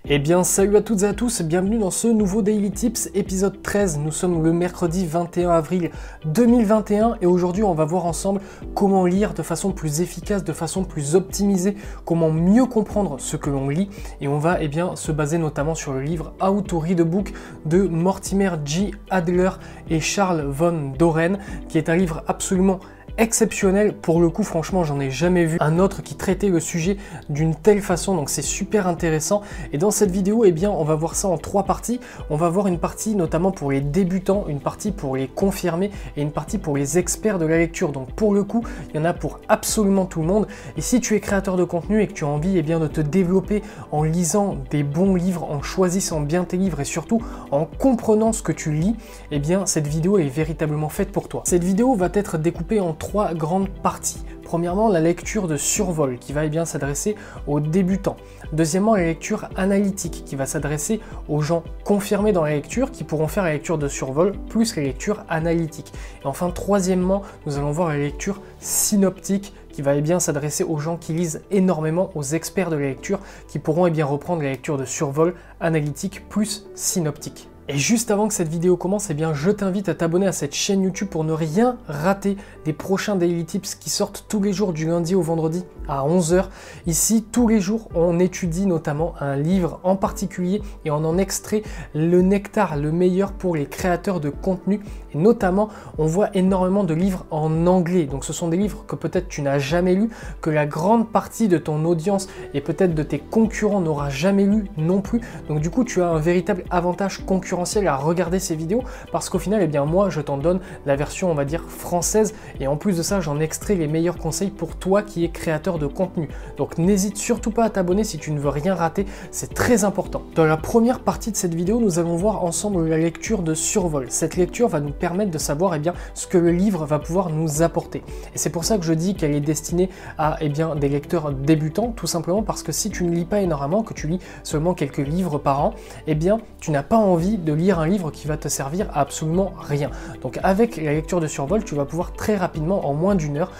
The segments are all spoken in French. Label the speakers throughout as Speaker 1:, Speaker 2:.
Speaker 1: Eh bien salut à toutes et à tous, bienvenue dans ce nouveau Daily Tips épisode 13. Nous sommes le mercredi 21 avril 2021 et aujourd'hui on va voir ensemble comment lire de façon plus efficace, de façon plus optimisée, comment mieux comprendre ce que l'on lit et on va se baser notamment sur le livre How to Read a Book de Mortimer J. Adler et Charles von Doren qui est un livre absolument exceptionnel. Pour le coup, franchement, j'en ai jamais vu un autre qui traitait le sujet d'une telle façon, donc c'est super intéressant. Et dans cette vidéo, on va voir ça en trois parties. On va voir une partie notamment pour les débutants, une partie pour les confirmés et une partie pour les experts de la lecture. Donc pour le coup, il y en a pour absolument tout le monde. Et si tu es créateur de contenu et que tu as envie de te développer en lisant des bons livres, en choisissant bien tes livres et surtout en comprenant ce que tu lis, cette vidéo est véritablement faite pour toi. Cette vidéo va être découpée en trois grandes parties. Premièrement, la lecture de survol qui va s'adresser aux débutants. Deuxièmement, la lecture analytique qui va s'adresser aux gens confirmés dans la lecture qui pourront faire la lecture de survol plus la lecture analytique. Et enfin, troisièmement, nous allons voir la lecture synoptique qui va s'adresser aux gens qui lisent énormément, aux experts de la lecture qui pourront reprendre la lecture de survol, analytique plus synoptique. Et juste avant que cette vidéo commence, je t'invite à t'abonner à cette chaîne YouTube pour ne rien rater des prochains Daily Tips qui sortent tous les jours du lundi au vendredi à 11 h. Ici, tous les jours, on étudie notamment un livre en particulier et on en extrait le nectar, le meilleur pour les créateurs de contenu. Et notamment, on voit énormément de livres en anglais. Donc ce sont des livres que peut-être tu n'as jamais lus, que la grande partie de ton audience et peut-être de tes concurrents n'aura jamais lu non plus. Donc du coup, tu as un véritable avantage concurrentiel à regarder ces vidéos parce qu'au final, moi, je t'en donne la version, française et en plus de ça, j'en extrais les meilleurs conseils pour toi qui es créateur de contenu. Donc n'hésite surtout pas à t'abonner si tu ne veux rien rater, c'est très important. Dans la première partie de cette vidéo, nous allons voir ensemble la lecture de survol. Cette lecture va nous permettre de savoir ce que le livre va pouvoir nous apporter. Et c'est pour ça que je dis qu'elle est destinée à des lecteurs débutants, tout simplement parce que si tu ne lis pas énormément, que tu lis seulement quelques livres par an, tu n'as pas envie de lire un livre qui va te servir à absolument rien. Donc avec la lecture de survol, tu vas pouvoir très rapidement, en moins d'une heure,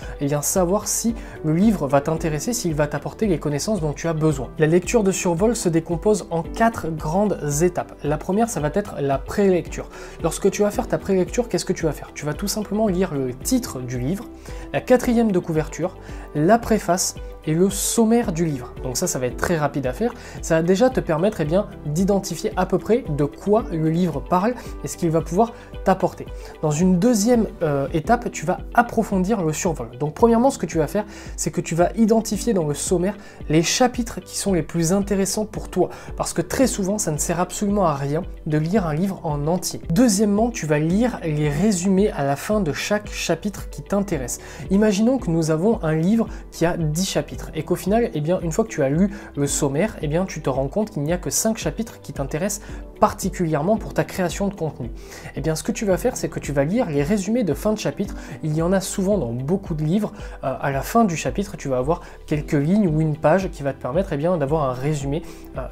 Speaker 1: savoir si le livre va t'intéresser, s'il va t'apporter les connaissances dont tu as besoin. La lecture de survol se décompose en 4 grandes étapes. La première, ça va être la prélecture. Lorsque tu vas faire ta prélecture, qu'est-ce que tu vas faire? Tu vas tout simplement lire le titre du livre, la quatrième de couverture, la préface et le sommaire du livre. Donc ça va être très rapide à faire. Ça va déjà te permettre d'identifier à peu près de quoi le livre parle et ce qu'il va pouvoir t'apporter. Dans une deuxième étape, tu vas approfondir le survol. Donc premièrement, ce que tu vas faire, c'est que tu vas identifier dans le sommaire les chapitres qui sont les plus intéressants pour toi. Parce que très souvent, ça ne sert absolument à rien de lire un livre en entier. Deuxièmement, tu vas lire les résumés à la fin de chaque chapitre qui t'intéresse. Imaginons que nous avons un livre qui a 10 chapitres. Et qu'au final, une fois que tu as lu le sommaire, tu te rends compte qu'il n'y a que 5 chapitres qui t'intéressent particulièrement pour ta création de contenu. Ce que tu vas faire, c'est que tu vas lire les résumés de fin de chapitre. Il y en a souvent dans beaucoup de livres. À la fin du chapitre, tu vas avoir quelques lignes ou une page qui va te permettre d'avoir un résumé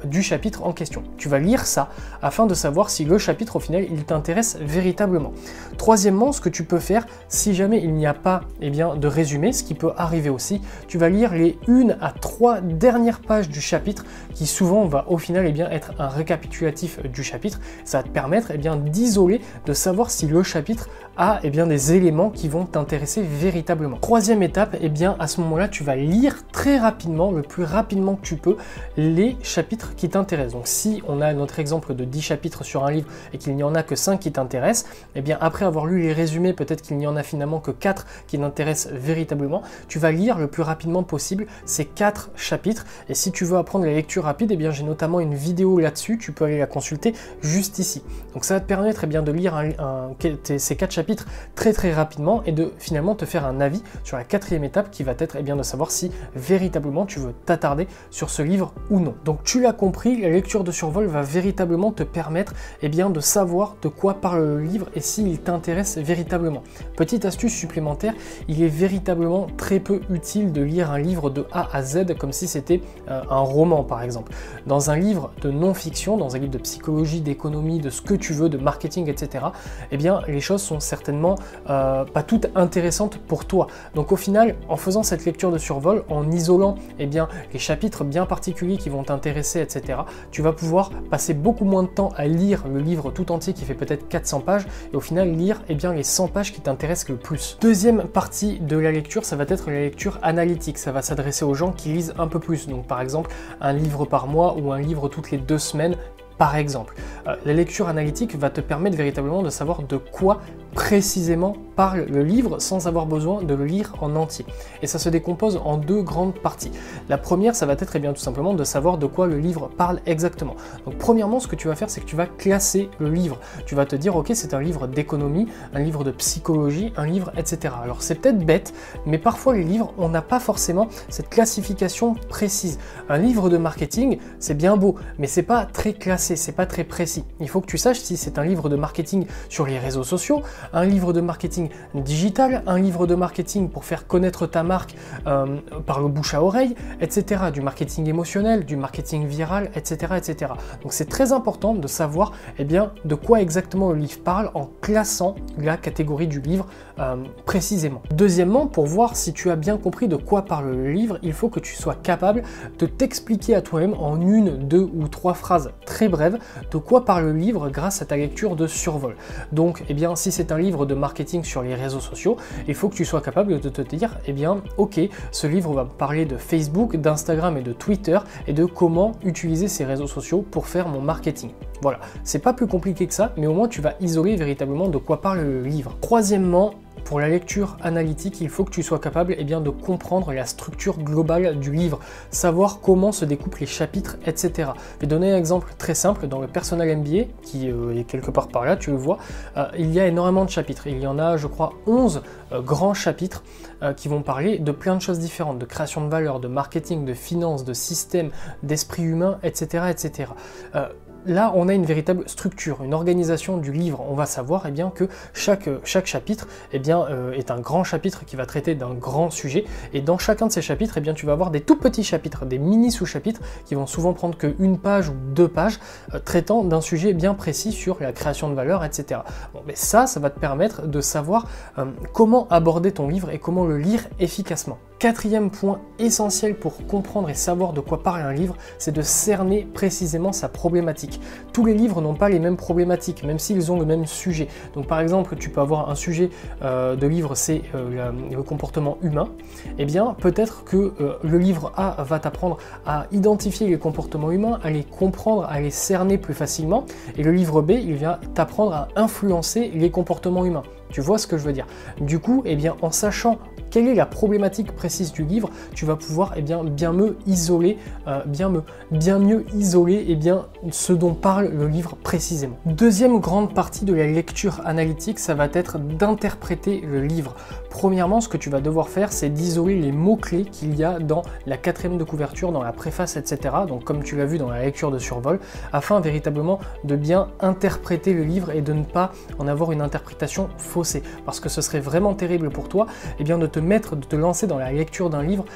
Speaker 1: du chapitre en question. Tu vas lire ça afin de savoir si le chapitre, au final, il t'intéresse véritablement. Troisièmement, ce que tu peux faire, si jamais il n'y a pas de résumé, ce qui peut arriver aussi, tu vas lire les 1 à 3 dernières pages du chapitre qui souvent va au final être un récapitulatif du chapitre. Ça va te permettre d'isoler, de savoir si le chapitre a des éléments qui vont t'intéresser véritablement. Troisième étape, à ce moment-là, tu vas lire très rapidement, le plus rapidement que tu peux, les chapitres qui t'intéressent. Donc si on a notre exemple de 10 chapitres sur un livre et qu'il n'y en a que 5 qui t'intéressent, après avoir lu les résumés, peut-être qu'il n'y en a finalement que 4 qui t'intéressent véritablement, tu vas lire le plus rapidement possible ces 4 chapitres. Et si tu veux apprendre la lecture rapide, j'ai notamment une vidéo là-dessus, tu peux aller la consulter juste ici. Donc ça va te permettre de lire ces 4 chapitres très rapidement et de finalement te faire un avis sur la quatrième étape qui va être de savoir si véritablement tu veux t'attarder sur ce livre ou non. Donc tu l'as compris, la lecture de survol va véritablement te permettre de savoir de quoi parle le livre et s'il t'intéresse véritablement. Petite astuce supplémentaire, il est véritablement très peu utile de lire un livre de A à Z comme si c'était un roman par exemple. Dans un livre de non-fiction, dans un livre de psychologie, d'économie, de ce que tu veux, de marketing, etc., eh bien les choses sont certainement pas toutes intéressantes pour toi. Donc au final, en faisant cette lecture de survol, en isolant eh bien, les chapitres bien particuliers qui vont t'intéresser, etc., tu vas pouvoir passer beaucoup moins de temps à lire le livre tout entier qui fait peut-être 400 pages et au final lire eh bien, les 100 pages qui t'intéressent le plus. Deuxième partie de la lecture, ça va être la lecture analytique. Ça va s'adresser aux gens qui lisent un peu plus. Donc par exemple, un livre par mois ou un livre toutes les 2 semaines. Par exemple, la lecture analytique va te permettre véritablement de savoir de quoi précisément parle le livre sans avoir besoin de le lire en entier. Et ça se décompose en 2 grandes parties. La première, ça va être eh bien, tout simplement de savoir de quoi le livre parle exactement. Donc premièrement, ce que tu vas faire, c'est que tu vas classer le livre. Tu vas te dire, ok, c'est un livre d'économie, un livre de psychologie, un livre, etc. Alors c'est peut-être bête, mais parfois les livres, on n'a pas forcément cette classification précise. Un livre de marketing, c'est bien beau, mais c'est pas très classé, c'est pas très précis. Il faut que tu saches si c'est un livre de marketing sur les réseaux sociaux, un livre de marketing digital, un livre de marketing pour faire connaître ta marque par le bouche à oreille, etc. Du marketing émotionnel, du marketing viral, etc. etc. Donc c'est très important de savoir eh bien, de quoi exactement le livre parle en classant la catégorie du livre précisément. Deuxièmement, pour voir si tu as bien compris de quoi parle le livre, il faut que tu sois capable de t'expliquer à toi-même en 1, 2 ou 3 phrases très brèves de quoi parle le livre grâce à ta lecture de survol. Donc, eh bien, si c'est un livre de marketing sur les réseaux sociaux, il faut que tu sois capable de te dire, eh bien, ok, ce livre va parler de Facebook, d'Instagram et de Twitter et de comment utiliser ces réseaux sociaux pour faire mon marketing. Voilà, c'est pas plus compliqué que ça, mais au moins tu vas isoler véritablement de quoi parle le livre. Troisièmement, pour la lecture analytique, il faut que tu sois capable eh bien, de comprendre la structure globale du livre, savoir comment se découpent les chapitres, etc. Je vais donner un exemple très simple. Dans le Personal MBA, qui est quelque part par là, tu le vois, il y a énormément de chapitres. Il y en a, je crois, 11 grands chapitres qui vont parler de plein de choses différentes, de création de valeur, de marketing, de finance, de système, d'esprit humain, etc. etc. Là, on a une véritable structure, une organisation du livre. On va savoir eh bien, que chaque chapitre eh bien, est un grand chapitre qui va traiter d'un grand sujet. Et dans chacun de ces chapitres, eh bien, tu vas avoir des tout petits chapitres, des mini sous-chapitres qui vont souvent prendre qu'une page ou 2 pages traitant d'un sujet bien précis sur la création de valeur, etc. Bon, mais ça va te permettre de savoir comment aborder ton livre et comment le lire efficacement. Quatrième point essentiel pour comprendre et savoir de quoi parle un livre, c'est de cerner précisément sa problématique. Tous les livres n'ont pas les mêmes problématiques, même s'ils ont le même sujet. Donc par exemple, tu peux avoir un sujet de livre, c'est le comportement humain. Eh bien, peut-être que le livre A va t'apprendre à identifier les comportements humains, à les comprendre, à les cerner plus facilement. Et le livre B, il vient t'apprendre à influencer les comportements humains. Tu vois ce que je veux dire? Du coup, eh bien, en sachant quelle est la problématique précise du livre, tu vas pouvoir eh bien mieux isoler eh bien, ce dont parle le livre précisément. Deuxième grande partie de la lecture analytique, ça va être d'interpréter le livre. Premièrement, ce que tu vas devoir faire, c'est d'isoler les mots-clés qu'il y a dans la 4e de couverture, dans la préface, etc. Donc comme tu l'as vu dans la lecture de survol, afin véritablement de bien interpréter le livre et de ne pas en avoir une interprétation faussée. Parce que ce serait vraiment terrible pour toi eh bien, de te lancer dans la lecture d'un livre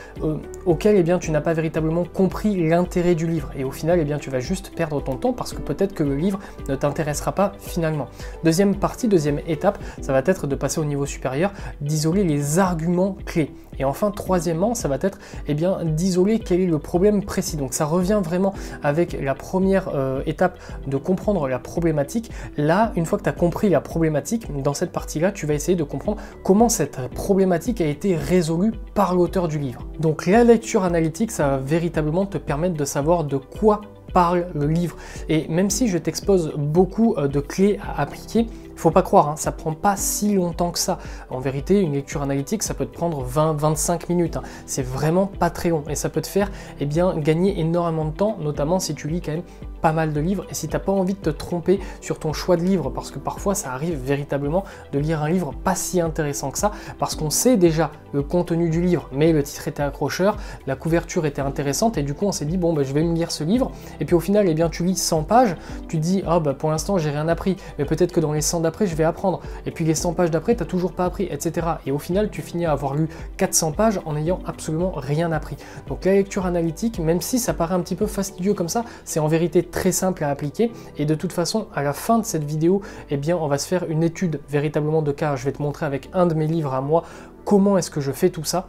Speaker 1: auquel eh bien, tu n'as pas véritablement compris l'intérêt du livre. Et au final, eh bien, tu vas juste perdre ton temps parce que peut-être que le livre ne t'intéressera pas finalement. Deuxième partie, deuxième étape, ça va être de passer au niveau supérieur, d'isoler les arguments clés. Et enfin, troisièmement, ça va être eh bien, d'isoler quel est le problème précis. Donc ça revient vraiment avec la première étape de comprendre la problématique. Là, une fois que tu as compris la problématique, dans cette partie-là, tu vas essayer de comprendre comment cette problématique a été résolue par l'auteur du livre. Donc la lecture analytique, ça va véritablement te permettre de savoir de quoi parle le livre. Et même si je t'expose beaucoup de clés à appliquer, faut pas croire, hein, ça prend pas si longtemps que ça. En vérité, une lecture analytique, ça peut te prendre 20-25 minutes. Hein. C'est vraiment pas très long et ça peut te faire eh bien, gagner énormément de temps, notamment si tu lis quand même pas mal de livres et si tu n'as pas envie de te tromper sur ton choix de livre, parce que parfois ça arrive véritablement de lire un livre pas si intéressant que ça, parce qu'on sait déjà le contenu du livre, mais le titre était accrocheur, la couverture était intéressante et du coup on s'est dit bon bah, je vais me lire ce livre et puis au final eh bien, tu lis 100 pages, tu te dis ah bah pour l'instant j'ai rien appris, mais peut-être que dans les 100 d'après, je vais apprendre. Et puis les 100 pages d'après, tu n'as toujours pas appris, etc. Et au final, tu finis à avoir lu 400 pages en n'ayant absolument rien appris. Donc la lecture analytique, même si ça paraît un petit peu fastidieux comme ça, c'est en vérité très simple à appliquer. Et de toute façon, à la fin de cette vidéo, eh bien, on va se faire une étude véritablement de cas. Je vais te montrer avec un de mes livres à moi comment est-ce que je fais tout ça.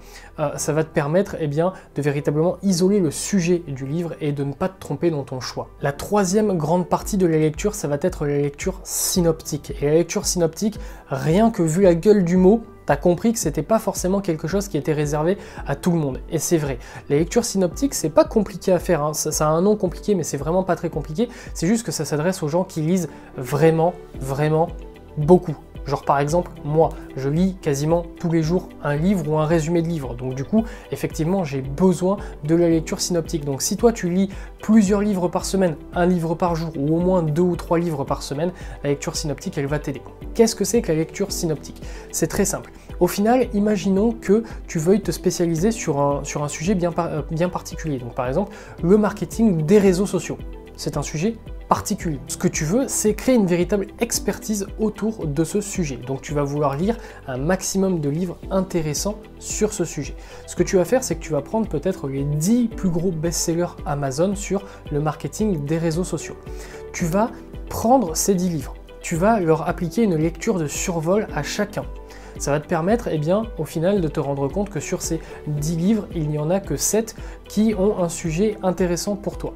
Speaker 1: Ça va te permettre eh bien, de véritablement isoler le sujet du livre et de ne pas te tromper dans ton choix. La troisième grande partie de la lecture, ça va être la lecture synoptique. Et la lecture synoptique, rien que vu la gueule du mot, tu as compris que c'était pas forcément quelque chose qui était réservé à tout le monde. Et c'est vrai. La lecture synoptique, c'est pas compliqué à faire. Hein. Ça a un nom compliqué, mais c'est vraiment pas très compliqué. C'est juste que ça s'adresse aux gens qui lisent vraiment, vraiment beaucoup. Genre par exemple, moi, je lis quasiment tous les jours un livre ou un résumé de livre. Donc du coup, effectivement, j'ai besoin de la lecture synoptique. Donc si toi, tu lis plusieurs livres par semaine, un livre par jour ou au moins 2 ou 3 livres par semaine, la lecture synoptique, elle va t'aider. Qu'est-ce que c'est que la lecture synoptique? C'est très simple. Au final, imaginons que tu veuilles te spécialiser sur un sujet bien particulier. Donc par exemple, le marketing des réseaux sociaux. C'est un sujet particulier. Ce que tu veux, c'est créer une véritable expertise autour de ce sujet. Donc tu vas vouloir lire un maximum de livres intéressants sur ce sujet. Ce que tu vas faire, c'est que tu vas prendre peut-être les 10 plus gros best-sellers Amazon sur le marketing des réseaux sociaux. Tu vas prendre ces 10 livres. Tu vas leur appliquer une lecture de survol à chacun. Ça va te permettre, eh bien, au final, de te rendre compte que sur ces 10 livres, il n'y en a que 7 qui ont un sujet intéressant pour toi.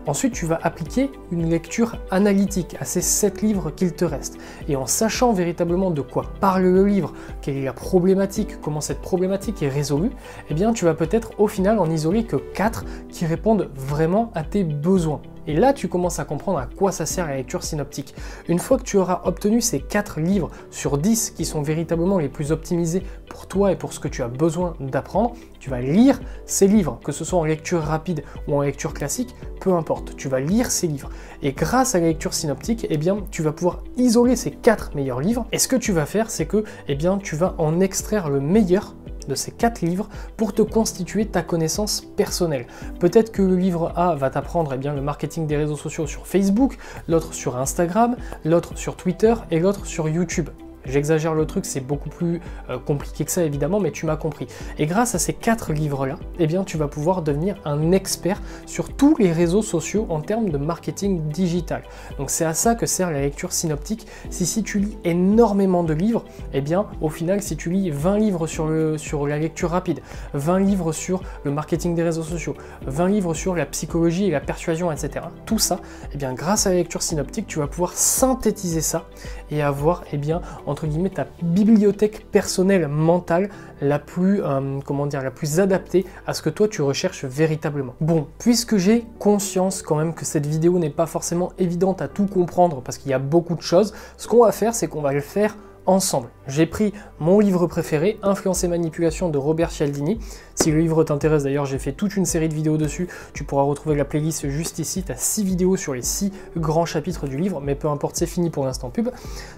Speaker 1: Ensuite, tu vas appliquer une lecture analytique à ces 7 livres qu'il te reste. Et en sachant véritablement de quoi parle le livre, quelle est la problématique, comment cette problématique est résolue, eh bien, tu vas peut-être au final en isoler que 4 qui répondent vraiment à tes besoins. Et là, tu commences à comprendre à quoi ça sert la lecture synoptique. Une fois que tu auras obtenu ces 4 livres sur 10 qui sont véritablement les plus optimisés pour toi et pour ce que tu as besoin d'apprendre, tu vas lire ces livres, que ce soit en lecture rapide ou en lecture classique, peu importe, tu vas lire ces livres. Et grâce à la lecture synoptique, eh bien, tu vas pouvoir isoler ces 4 meilleurs livres. Et ce que tu vas faire, c'est que eh bien, tu vas en extraire le meilleur de ces 4 livres pour te constituer ta connaissance personnelle. Peut-être que le livre A va t'apprendre eh bien, le marketing des réseaux sociaux sur Facebook, l'autre sur Instagram, l'autre sur Twitter et l'autre sur YouTube. J'exagère le truc, c'est beaucoup plus compliqué que ça évidemment, mais tu m'as compris. Et grâce à ces 4 livres-là, eh bien, tu vas pouvoir devenir un expert sur tous les réseaux sociaux en termes de marketing digital. Donc c'est à ça que sert la lecture synoptique. Si tu lis énormément de livres, eh bien, au final, si tu lis 20 livres sur la lecture rapide, 20 livres sur le marketing des réseaux sociaux, 20 livres sur la psychologie et la persuasion, etc., tout ça, eh bien, grâce à la lecture synoptique, tu vas pouvoir synthétiser ça et avoir, eh bien, entre guillemets, ta bibliothèque personnelle mentale la plus, la plus adaptée à ce que toi tu recherches véritablement. Bon, puisque j'ai conscience quand même que cette vidéo n'est pas forcément évidente à tout comprendre parce qu'il y a beaucoup de choses, ce qu'on va faire, c'est qu'on va le faire ensemble. J'ai pris mon livre préféré, Influence et Manipulation de Robert Cialdini. Si le livre t'intéresse, d'ailleurs, j'ai fait toute une série de vidéos dessus. Tu pourras retrouver la playlist juste ici. Tu as 6 vidéos sur les 6 grands chapitres du livre, mais peu importe, c'est fini pour l'instant pub.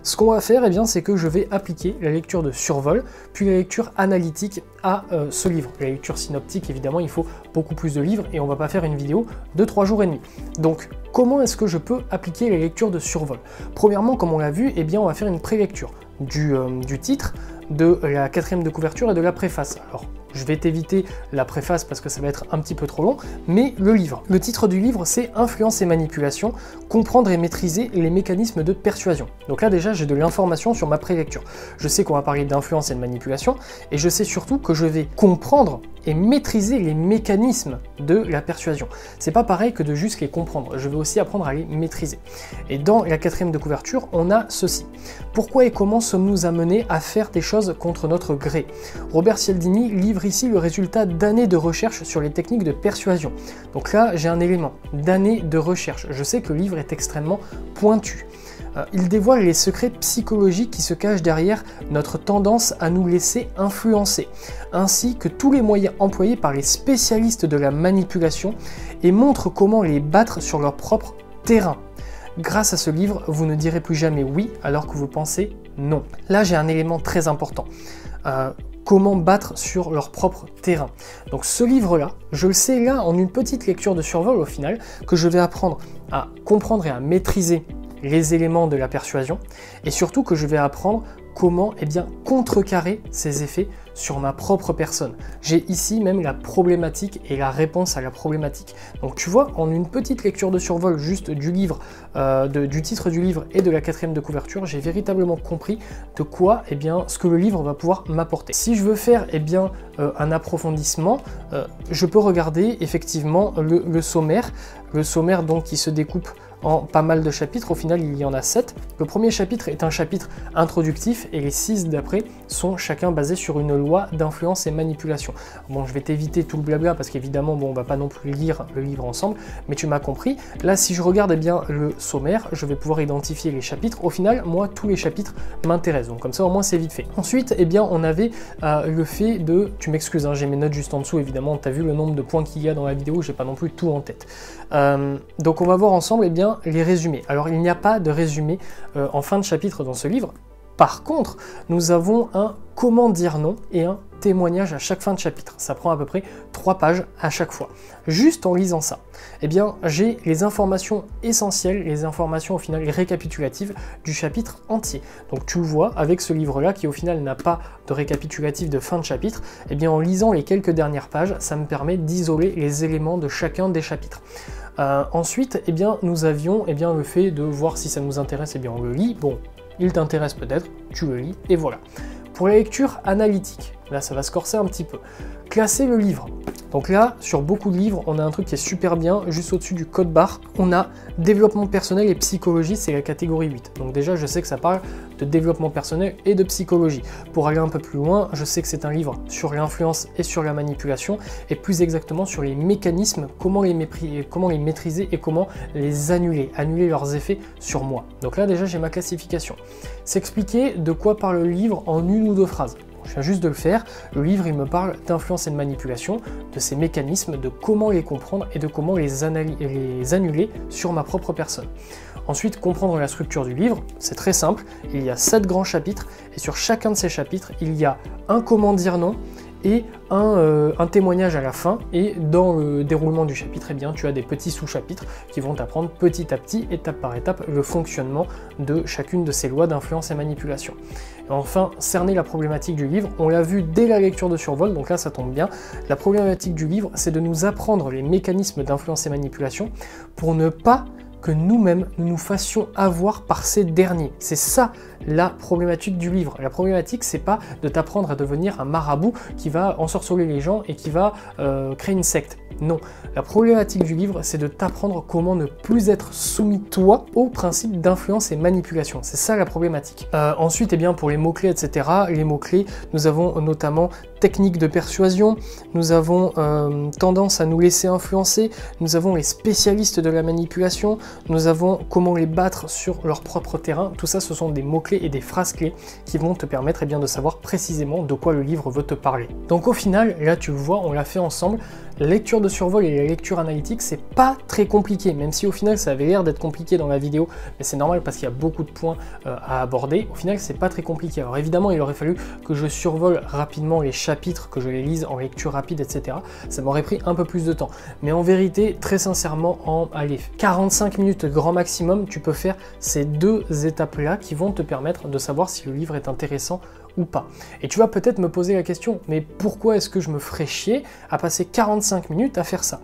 Speaker 1: Ce qu'on va faire, eh bien, c'est que je vais appliquer la lecture de survol, puis la lecture analytique à ce livre. La lecture synoptique, évidemment, il faut beaucoup plus de livres et on va pas faire une vidéo de 3 jours et demi. Donc, comment est-ce que je peux appliquer la lecture de survol? Premièrement, comme on l'a vu, eh bien, on va faire une prélecture du titre, de la 4e de couverture et de la préface. Alors, je vais t'éviter la préface parce que ça va être un petit peu trop long, mais le livre. Le titre du livre, c'est Influence et Manipulation, comprendre et maîtriser les mécanismes de persuasion. Donc là, déjà, j'ai de l'information sur ma prélecture. Je sais qu'on va parler d'influence et de manipulation, et je sais surtout que je vais comprendre et maîtriser les mécanismes de la persuasion. C'est pas pareil que de juste les comprendre, je vais aussi apprendre à les maîtriser. Et dans la 4e de couverture, on a ceci. Pourquoi et comment sommes-nous amenés à faire des choses contre notre gré? Robert Cialdini livre ici le résultat d'années de recherche sur les techniques de persuasion. Donc là, j'ai un élément d'années de recherche. Je sais que le livre est extrêmement pointu. Il dévoile les secrets psychologiques qui se cachent derrière notre tendance à nous laisser influencer, ainsi que tous les moyens employés par les spécialistes de la manipulation et montre comment les battre sur leur propre terrain. Grâce à ce livre, vous ne direz plus jamais oui alors que vous pensez non. Là, j'ai un élément très important. Comment battre sur leur propre terrain. Donc ce livre-là, je le sais là en une petite lecture de survol au final, que je vais apprendre à comprendre et à maîtriser les éléments de la persuasion, et surtout que je vais apprendre comment contrecarrer ces effets sur ma propre personne. J'ai ici même la problématique et la réponse à la problématique. Donc tu vois, en une petite lecture de survol juste du livre, du titre du livre et de la 4e de couverture, j'ai véritablement compris de quoi ce que le livre va pouvoir m'apporter. Si je veux faire un approfondissement, je peux regarder effectivement le sommaire. Le sommaire donc qui se découpe en pas mal de chapitres, au final il y en a 7. Le premier chapitre est un chapitre introductif et les 6 d'après sont chacun basés sur une loi d'influence et manipulation. Bon, je vais t'éviter tout le blabla parce qu'évidemment on va pas non plus lire le livre ensemble, mais tu m'as compris. Là si je regarde le sommaire, je vais pouvoir identifier les chapitres. Au final, moi tous les chapitres m'intéressent, donc comme ça au moins c'est vite fait. Ensuite, on avait le fait de, tu m'excuses, j'ai mes notes juste en dessous évidemment, tu as vu le nombre de points qu'il y a dans la vidéo, j'ai pas non plus tout en tête. Donc on va voir ensemble les résumés. Alors il n'y a pas de résumé en fin de chapitre dans ce livre. Par contre, nous avons un comment dire non et un témoignage à chaque fin de chapitre. Ça prend à peu près 3 pages à chaque fois. Juste en lisant ça, j'ai les informations essentielles, les informations au final récapitulatives du chapitre entier. Donc tu le vois avec ce livre-là qui au final n'a pas de récapitulatif de fin de chapitre, en lisant les quelques dernières pages, ça me permet d'isoler les éléments de chacun des chapitres. Ensuite, nous avions le fait de voir si ça nous intéresse, on le lit. Bon, il t'intéresse peut-être, tu le lis, et voilà. Pour la lecture analytique, là ça va se corser un petit peu. Classer le livre. Donc là, sur beaucoup de livres, on a un truc qui est super bien, juste au-dessus du code barre, on a développement personnel et psychologie, c'est la catégorie 8. Donc déjà, je sais que ça parle de développement personnel et de psychologie. Pour aller un peu plus loin, je sais que c'est un livre sur l'influence et sur la manipulation, et plus exactement sur les mécanismes, comment les maîtriser et comment les annuler leurs effets sur moi. Donc là, déjà, j'ai ma classification. S'expliquer de quoi parle le livre en 1 ou 2 phrases. Je viens juste de le faire. Le livre, il me parle d'influence et de manipulation, de ces mécanismes, de comment les comprendre et de comment les annuler sur ma propre personne. Ensuite, comprendre la structure du livre, c'est très simple. Il y a 7 grands chapitres et sur chacun de ces chapitres, il y a un comment dire non et un témoignage à la fin, et dans le déroulement du chapitre, tu as des petits sous-chapitres qui vont t'apprendre petit à petit, étape par étape, le fonctionnement de chacune de ces lois d'influence et manipulation. Et enfin, cerner la problématique du livre, on l'a vu dès la lecture de survol, donc là ça tombe bien. La problématique du livre, c'est de nous apprendre les mécanismes d'influence et manipulation pour ne pas que nous-mêmes nous fassions avoir par ces derniers. C'est ça la problématique du livre. La problématique, c'est pas de t'apprendre à devenir un marabout qui va ensorceler les gens et qui va créer une secte. Non, la problématique du livre, c'est de t'apprendre comment ne plus être soumis, toi, au principe d'influence et manipulation. C'est ça la problématique. Ensuite, pour les mots-clés, etc., les mots-clés, nous avons notamment technique de persuasion, nous avons tendance à nous laisser influencer, nous avons les spécialistes de la manipulation, nous avons comment les battre sur leur propre terrain. Tout ça, ce sont des mots-clés et des phrases-clés qui vont te permettre de savoir précisément de quoi le livre veut te parler. Donc au final, là tu le vois, on l'a fait ensemble. La lecture de survol et la lecture analytique, c'est pas très compliqué, même si au final ça avait l'air d'être compliqué dans la vidéo, mais c'est normal parce qu'il y a beaucoup de points à aborder. Au final, c'est pas très compliqué. Alors évidemment, il aurait fallu que je survole rapidement les chapitres, que je les lise en lecture rapide, etc. Ça m'aurait pris un peu plus de temps. Mais en vérité, très sincèrement, en 45 minutes grand maximum, tu peux faire ces 2 étapes-là qui vont te permettre de savoir si le livre est intéressant ou pas. Et tu vas peut-être me poser la question, mais pourquoi est-ce que je me ferais chier à passer 45 minutes à faire ça?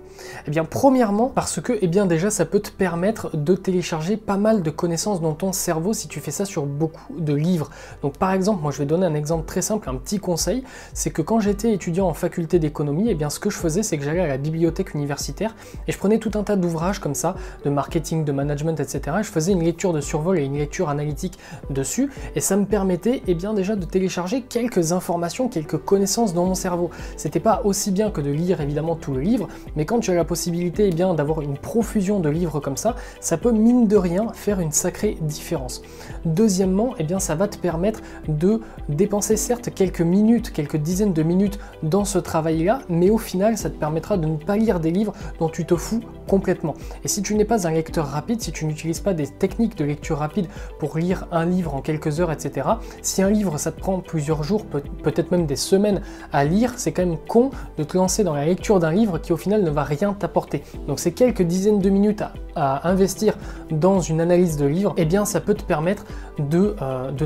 Speaker 1: Premièrement, parce que déjà ça peut te permettre de télécharger pas mal de connaissances dans ton cerveau si tu fais ça sur beaucoup de livres. Donc par exemple, moi je vais donner un exemple très simple, un petit conseil, c'est que quand j'étais étudiant en faculté d'économie, ce que je faisais, c'est que j'allais à la bibliothèque universitaire et je prenais tout un tas d'ouvrages comme ça, de marketing, de management, etc. Et je faisais une lecture de survol et une lecture analytique dessus, et ça me permettait déjà de télécharger quelques informations, quelques connaissances dans mon cerveau. C'était pas aussi bien que de lire évidemment tout le livre, mais quand tu as la possibilité d'avoir une profusion de livres comme ça peut mine de rien faire une sacrée différence. Deuxièmement, ça va te permettre de dépenser certes quelques minutes, quelques dizaines de minutes dans ce travail-là, mais au final ça te permettra de ne pas lire des livres dont tu te fous complètement. Et si tu n'es pas un lecteur rapide, si tu n'utilises pas des techniques de lecture rapide pour lire un livre en quelques heures, etc., si un livre ça te prend prend plusieurs jours, peut-être même des semaines à lire, c'est quand même con de te lancer dans la lecture d'un livre qui au final ne va rien t'apporter. Donc ces quelques dizaines de minutes à investir dans une analyse de livre, eh bien ça peut te permettre de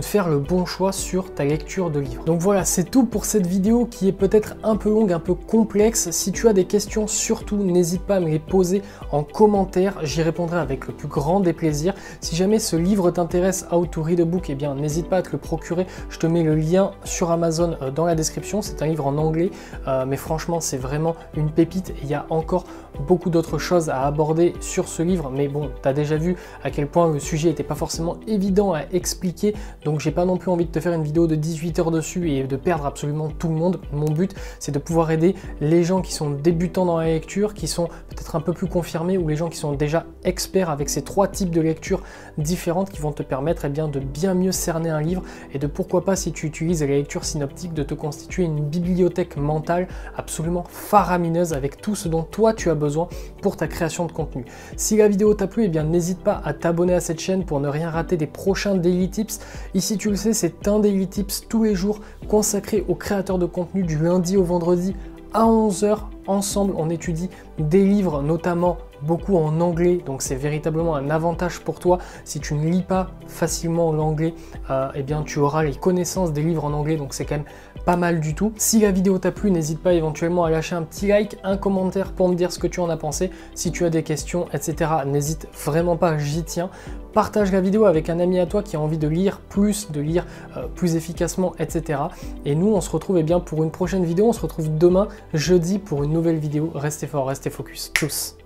Speaker 1: faire le bon choix sur ta lecture de livre. Donc voilà, c'est tout pour cette vidéo qui est peut-être un peu longue, un peu complexe. Si tu as des questions, surtout n'hésite pas à me les poser en commentaire, j'y répondrai avec le plus grand des plaisirs. Si jamais ce livre t'intéresse, How to Read a Book, eh bien n'hésite pas à te le procurer, je te mets le lien sur Amazon dans la description. C'est un livre en anglais, mais franchement c'est vraiment une pépite et il y a encore beaucoup d'autres choses à aborder sur ce livre, mais bon, tu as déjà vu à quel point le sujet n'était pas forcément évident à expliquer, donc j'ai pas non plus envie de te faire une vidéo de 18 heures dessus et de perdre absolument tout le monde. Mon but c'est de pouvoir aider les gens qui sont débutants dans la lecture, qui sont peut-être un peu plus confirmés, ou les gens qui sont déjà experts avec ces 3 types de lectures différentes qui vont te permettre bien, de bien mieux cerner un livre et de pourquoi pas, si tu utilises la lecture synoptique, de te constituer une bibliothèque mentale absolument faramineuse avec tout ce dont toi tu as besoin pour ta création de contenu. Si la vidéo t'a plu, eh bien n'hésite pas à t'abonner à cette chaîne pour ne rien rater des prochains Daily Tips. Ici tu le sais, c'est un Daily Tips tous les jours consacré aux créateurs de contenu du lundi au vendredi à 11 h. Ensemble, on étudie des livres, notamment beaucoup en anglais, donc c'est véritablement un avantage pour toi. Si tu ne lis pas facilement l'anglais, eh bien tu auras les connaissances des livres en anglais, donc c'est quand même pas mal du tout. Si la vidéo t'a plu, n'hésite pas éventuellement à lâcher un petit like, un commentaire pour me dire ce que tu en as pensé. Si tu as des questions, etc., n'hésite vraiment pas, j'y tiens. Partage la vidéo avec un ami à toi qui a envie de lire plus efficacement, etc. Et nous, on se retrouve bien pour une prochaine vidéo. On se retrouve demain, jeudi, pour une nouvelle vidéo. Restez forts, restez focus. Tchuss.